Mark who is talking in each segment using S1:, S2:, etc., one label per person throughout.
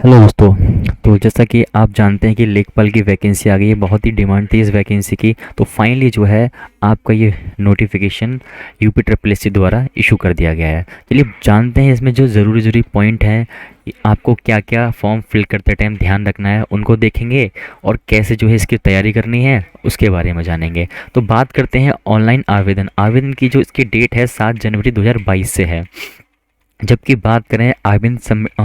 S1: Hello दोस्तों। तो जैसा कि आप जानते हैं कि लेखपाल की वैकेंसी आ गई है, बहुत ही डिमांड थी इस वैकेंसी की। तो फाइनली जो है आपका ये notification UP triple S C द्वारा इशू कर दिया गया है। चलिए जानते हैं इसमें जो ज़रूरी ज़रूरी पॉइंट हैं, आपको क्या क्या फॉर्म फिल करते टाइम ध्यान रखना है उनको देखेंगे, और कैसे जो है इसकी तैयारी करनी है उसके बारे में जानेंगे। तो बात करते हैं ऑनलाइन आवेदन। आवेदन की जो इसकी डेट है 7 जनवरी 2022 से है। जबकि बात करें आवेदन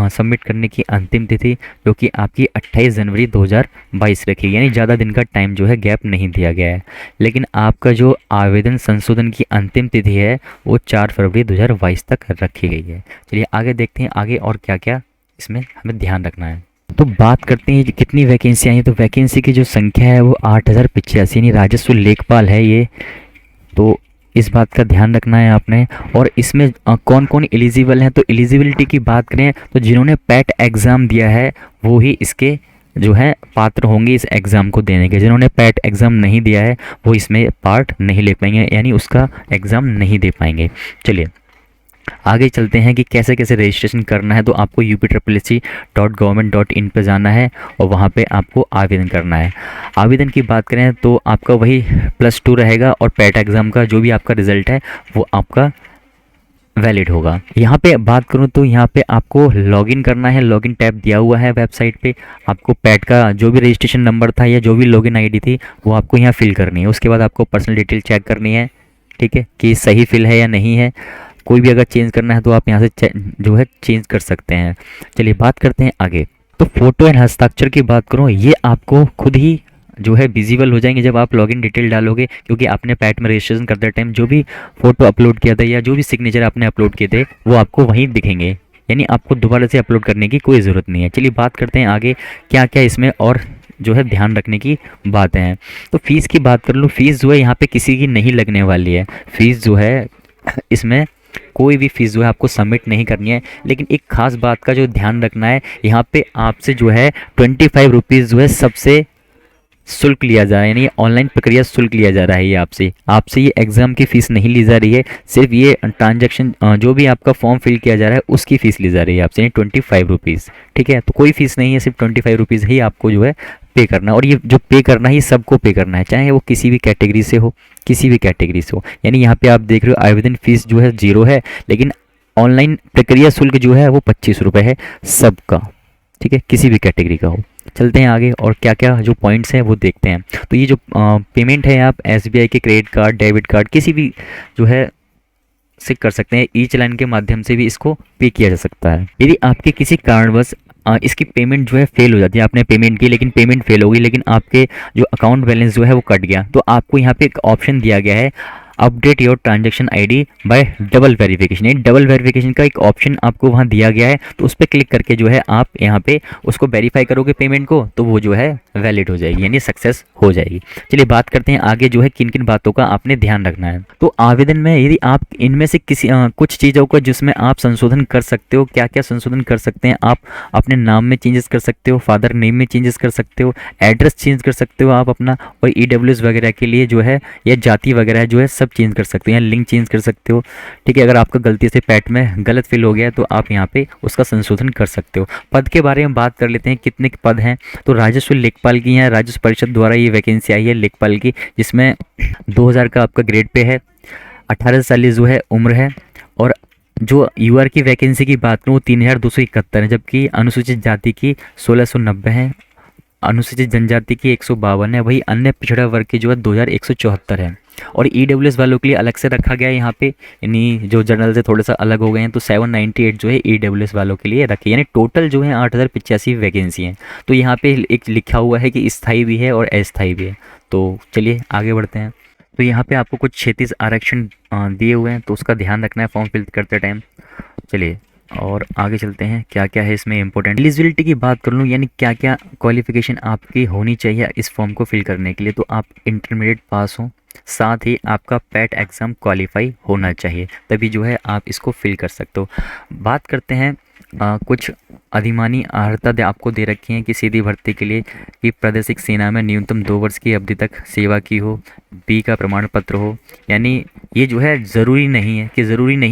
S1: सबमिट करने की अंतिम तिथि, जो कि आपकी 28 जनवरी 2022 रखी, यानी ज़्यादा दिन का टाइम जो है गैप नहीं दिया गया है। लेकिन आपका जो आवेदन संशोधन की अंतिम तिथि है वो 4 फरवरी 2022 तक रखी गई है। चलिए आगे देखते हैं आगे और क्या क्या इसमें हमें ध्यान रखना है। तो बात करते हैं कि कितनी वैकेंसी आई है। तो वैकेंसी की जो संख्या है वो 8085 यानी राजस्व लेखपाल है ये। तो इस बात का ध्यान रखना है आपने। और इसमें कौन कौन एलिजिबल हैं, तो एलिजिबिलिटी की बात करें तो जिन्होंने पैट एग्ज़ाम दिया है वो ही इसके जो है पात्र होंगे इस एग्ज़ाम को देने के। जिन्होंने पैट एग्ज़ाम नहीं दिया है वो इसमें पार्ट नहीं ले पाएंगे, यानी उसका एग्ज़ाम नहीं दे पाएंगे। चलिए आगे चलते हैं कि कैसे कैसे रजिस्ट्रेशन करना है। तो आपको upSSC.government.in पे जाना है और वहाँ पे आपको आवेदन करना है। आवेदन की बात करें तो आपका वही +2 रहेगा, और पैट एग्ज़ाम का जो भी आपका रिज़ल्ट है वो आपका वैलिड होगा। यहाँ पे बात करूँ तो यहाँ पे आपको लॉगिन करना है। लॉगिन टैब दिया हुआ है वेबसाइट पे। आपको पैट का जो भी रजिस्ट्रेशन नंबर था या जो भी लॉगिन आईडी थी वो आपको यहाँ फिल करनी है। उसके बाद आपको पर्सनल डिटेल चेक करनी है, ठीक है, कि सही फिल है या नहीं है। कोई भी अगर चेंज करना है तो आप यहाँ से जो है चेंज कर सकते हैं। चलिए बात करते हैं आगे। तो फ़ोटो एंड हस्ताक्षर की बात करूँ, ये आपको खुद ही जो है विजिबल हो जाएंगे जब आप लॉगिन डिटेल डालोगे, क्योंकि आपने पैट में रजिस्ट्रेशन करते टाइम जो भी फ़ोटो अपलोड किया था या जो भी सिग्नेचर आपने अपलोड किए थे वो आपको वहीं दिखेंगे, यानी आपको दोबारा से अपलोड करने की कोई ज़रूरत नहीं है। चलिए बात करते हैं आगे क्या क्या इसमें और जो है ध्यान रखने की बातें हैं। तो फ़ीस की बात कर लूँ। फ़ीस जो है यहाँ पे किसी की नहीं लगने वाली है। फ़ीस जो है इसमें कोई भी फीस जो है आपको सबमिट नहीं करनी है। लेकिन एक खास बात का जो ध्यान रखना है, यहाँ पे आपसे जो है 25 रुपीज़ जो है सबसे शुल्क लिया जा रहा है, यानी ऑनलाइन प्रक्रिया शुल्क लिया जा रहा है। ये आपसे ये एग्ज़ाम की फ़ीस नहीं ली जा रही है। सिर्फ ये ट्रांजैक्शन जो भी आपका फॉर्म फिल किया जा रहा है उसकी फ़ीस ली जा रही है आपसे, यानी 25 रुपीज़। ठीक है, तो कोई फ़ीस नहीं है, सिर्फ 25 रुपीज़ ही आपको जो है पे करना। और ये जो पे करना है ये सबको पे करना है, चाहे वो किसी भी कैटेगरी से हो, किसी भी कैटेगरी से हो। यानी यहाँ पे आप देख रहे हो आवेदन फ़ीस जो है 0 है, लेकिन ऑनलाइन प्रक्रिया शुल्क जो है वो 25 रुपये है सबका, ठीक है, किसी भी कैटेगरी का हो। चलते हैं आगे और क्या क्या जो पॉइंट्स हैं वो देखते हैं। तो ये जो पेमेंट है आप एसबीआई के क्रेडिट कार्ड, डेबिट कार्ड, किसी भी जो है से कर सकते हैं। ई चलान के माध्यम से भी इसको पे किया जा सकता है। यदि आपके किसी कारणवश इसकी पेमेंट जो है फेल हो जाती है, आपने पेमेंट की लेकिन पेमेंट फेल हो गई, लेकिन आपके जो अकाउंट बैलेंस जो है वो कट गया, तो आपको यहाँ पे एक ऑप्शन दिया गया है update your transaction ID bye double verification. ये डबल वेरिफिकेशन का एक ऑप्शन आपको वहाँ दिया गया है, तो उस पर क्लिक करके जो है आप यहाँ पे उसको वेरीफाई करोगे पेमेंट को, तो वो जो है वैलिड हो जाएगी, यानी सक्सेस हो जाएगी। चलिए बात करते हैं आगे जो है किन किन बातों का आपने ध्यान रखना है। तो आवेदन में यदि आप इनमें से किसी कुछ चीज़ों को जिसमें आप संशोधन कर सकते हो, क्या क्या संशोधन कर सकते हैं आप अपने नाम में चेंजेस कर सकते हो, फादर नेम में चेंजेस कर सकते हो, एड्रेस चेंज कर सकते हो आप अपना, और ईडब्ल्यूएस वगैरह के लिए जो है या जाति वगैरह जो है सब चेंज कर सकते हैं, लिंक चेंज कर सकते हो। ठीक है, अगर आपका गलती से पैट में गलत फिल हो गया है तो आप यहाँ पे उसका संशोधन कर सकते हो। पद के बारे में बात कर लेते हैं, कितने पद हैं। तो राजस्व लेखपाल की है, राजस्व परिषद द्वारा ये वैकेंसी आई है लेखपाल की, जिसमें 2000 का आपका ग्रेड पे है, 18 साल जो है उम्र है। और जो यूआर की वैकेंसी की बात करूँ 3271 है, जबकि अनुसूचित जाति की 1690 है, अनुसूचित जनजाति की 152 है, वही अन्य पिछड़ा वर्ग की जो है 2174 है। और ईडब्ल्यूएस वालों के लिए अलग से रखा गया है यहाँ पे, यानी जो जनरल से थोड़ा सा अलग हो गए हैं, तो 798 जो है ईडब्ल्यूएस वालों के लिए रखी है, यानी टोटल जो है 8085 वैकेंसी हैं। तो यहाँ पे एक लिखा हुआ है कि स्थायी भी है और अस्थायी भी है। तो चलिए आगे बढ़ते हैं। तो यहाँ पे आपको कुछ 36 आरक्षण दिए हुए हैं, तो उसका ध्यान रखना है फॉर्म फिल करते टाइम। चलिए और आगे चलते हैं क्या क्या है इसमें इंपॉर्टेंट। एलिजिबिलिटी की बात कर लूँ, यानी क्या क्या क्वालिफिकेशन आपकी होनी चाहिए इस फॉर्म को फिल करने के लिए। तो आप इंटरमीडिएट पास हो, साथ ही आपका पैट एग्ज़ाम क्वालिफाई होना चाहिए, तभी जो है आप इसको फिल कर सकते हो। बात करते हैं कुछ अधिमानी अर्हता आपको दे रखी है कि सीधी भर्ती के लिए कि प्रादेशिक सेना में न्यूनतम 2 वर्ष की अवधि तक सेवा की हो, बी का प्रमाण पत्र हो। यानी ये जो है ज़रूरी नहीं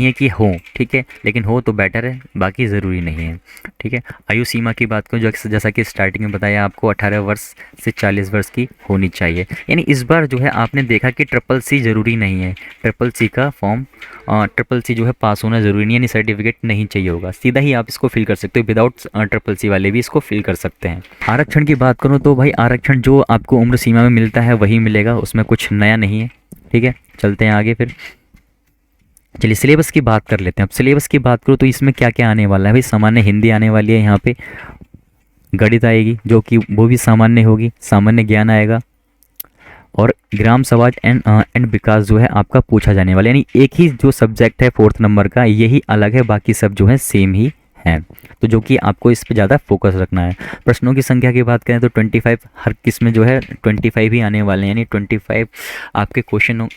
S1: है कि हो, ठीक है, लेकिन हो तो बेटर है, बाकी ज़रूरी नहीं है, ठीक है। आयु सीमा की बात करूँ, जो जैसा कि स्टार्टिंग में बताया आपको 18 वर्ष से 40 वर्ष की होनी चाहिए। यानी इस बार जो है आपने देखा कि ट्रिपल सी ज़रूरी नहीं है, ट्रिपल सी का फॉर्म ट्रिपल सी जो है पास होना ज़रूरी नहीं है, यानी सर्टिफिकेट नहीं चाहिए होगा, सीधा ही आप इसको फिल कर सकते हो, विदाउट ट्रिपल सी वाले भी इसको फिल कर सकते हैं। आरक्षण की बात करूँ तो भाई आरक्षण जो आपको उम्र सीमा में मिलता है वही मिलेगा, उसमें कुछ नया नहीं है, ठीक है। चलते हैं आगे फिर। चलिए सिलेबस की बात कर लेते हैं। अब सिलेबस की बात करूँ तो इसमें क्या क्या आने वाला है भाई, सामान्य हिंदी आने वाली है, यहाँ पे गणित आएगी जो कि वो भी सामान्य होगी, सामान्य ज्ञान आएगा, और ग्राम समाज एंड विकास जो है आपका पूछा जाने वाला है। यानी एक ही जो सब्जेक्ट है 4th नंबर का यही अलग है, बाकी सब जो है सेम ही है, तो जो कि आपको इस पे ज़्यादा फोकस रखना है। प्रश्नों की संख्या की बात करें तो 25 हर किस में जो है 25 ही आने वाले हैं, यानी 25 आपके क्वेश्चन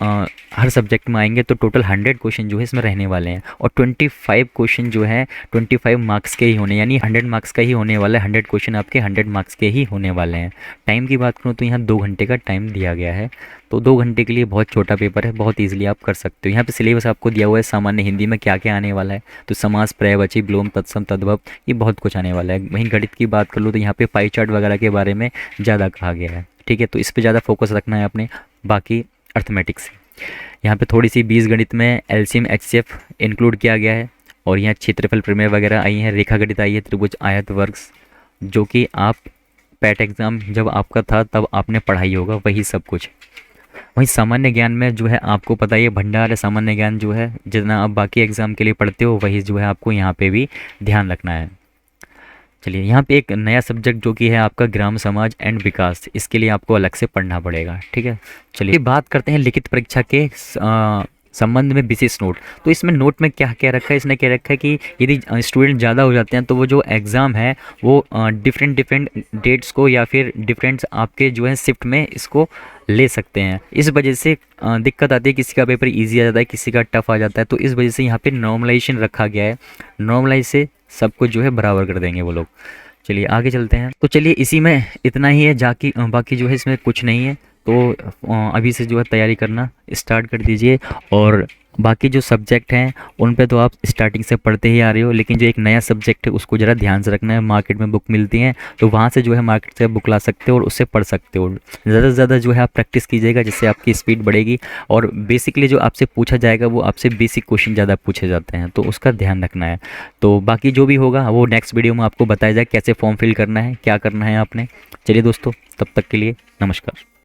S1: हर सब्जेक्ट में आएंगे, तो टोटल 100 क्वेश्चन जो है इसमें रहने वाले हैं, और 25 क्वेश्चन जो है 25 मार्क्स के ही होने, यानी 100 मार्क्स का ही होने वाला है, 100 क्वेश्चन आपके 100 मार्क्स के ही होने वाले हैं। टाइम की बात करूँ तो यहाँ 2 घंटे का टाइम दिया गया है, तो 2 घंटे के लिए बहुत छोटा पेपर है, बहुत ईजिली आप कर सकते हो। यहाँ पे सिलेबस आपको दिया हुआ है, सामान्य हिंदी में क्या क्या आने वाला है, तो समास, पर्यायवाची, विलोम, तत्सम, तद्भव, ये बहुत कुछ आने वाला है। वहीं गणित की बात कर लो तो यहाँ पे पाई चार्ट वगैरह के बारे में ज़्यादा कहा गया है, ठीक है, तो इस पर ज़्यादा फोकस रखना है आपने। बाकी अर्थमेटिक्स यहाँ पे थोड़ी सी बीजगणित में एलसीएम एचसीएफ इंक्लूड किया गया है, और यहाँ क्षेत्रफल प्रमेय वगैरह आई है, रेखा गणित आई है, त्रिभुज, आयत, वर्ग, जो कि आप पैट एग्ज़ाम जब आपका था तब आपने पढ़ाई होगा, वही सब कुछ। वहीं सामान्य ज्ञान में जो है आपको पता ही है, भंडार है सामान्य ज्ञान जो है, जितना आप बाकी एग्ज़ाम के लिए पढ़ते हो वही जो है आपको यहाँ पे भी ध्यान रखना है। चलिए यहाँ पे एक नया सब्जेक्ट जो कि है आपका ग्राम समाज एंड विकास, इसके लिए आपको अलग से पढ़ना पड़ेगा, ठीक है। चलिए बात करते हैं लिखित परीक्षा के संबंध में विशेष नोट। तो इसमें नोट में क्या क्या रखा है, इसने क्या रखा है कि यदि स्टूडेंट ज़्यादा हो जाते हैं तो वो जो एग्ज़ाम है वो डिफरेंट डेट्स को या फिर डिफरेंट आपके जो है शिफ्ट में इसको ले सकते हैं। इस वजह से दिक्कत आती है, किसी का पेपर इजी आ जाता है, किसी का टफ आ जाता है, तो इस वजह से यहाँ पे नॉर्मलाइजेशन रखा गया है, नॉर्मलाइज से सब कुछ जो है बराबर कर देंगे वो लोग। चलिए आगे चलते हैं। तो चलिए इसी में इतना ही है, जाकि बाकी जो है इसमें कुछ नहीं है, तो अभी से जो है तैयारी करना स्टार्ट कर दीजिए। और बाकी जो सब्जेक्ट हैं उन पे तो आप स्टार्टिंग से पढ़ते ही आ रहे हो, लेकिन जो एक नया सब्जेक्ट है उसको ज़रा ध्यान से रखना है। मार्केट में बुक मिलती हैं तो वहाँ से जो है मार्केट से बुक ला सकते हो और उससे पढ़ सकते हो। ज़्यादा से ज़्यादा जो है आप प्रैक्टिस कीजिएगा, जिससे आपकी स्पीड बढ़ेगी, और बेसिकली जो आपसे पूछा जाएगा वो आपसे बेसिक क्वेश्चन ज़्यादा पूछे जाते हैं, तो उसका ध्यान रखना है। तो बाकी जो भी होगा वो नेक्स्ट वीडियो में आपको बताया जाए, कैसे फॉर्म फिल करना है, क्या करना है आपने। चलिए दोस्तों, तब तक के लिए नमस्कार।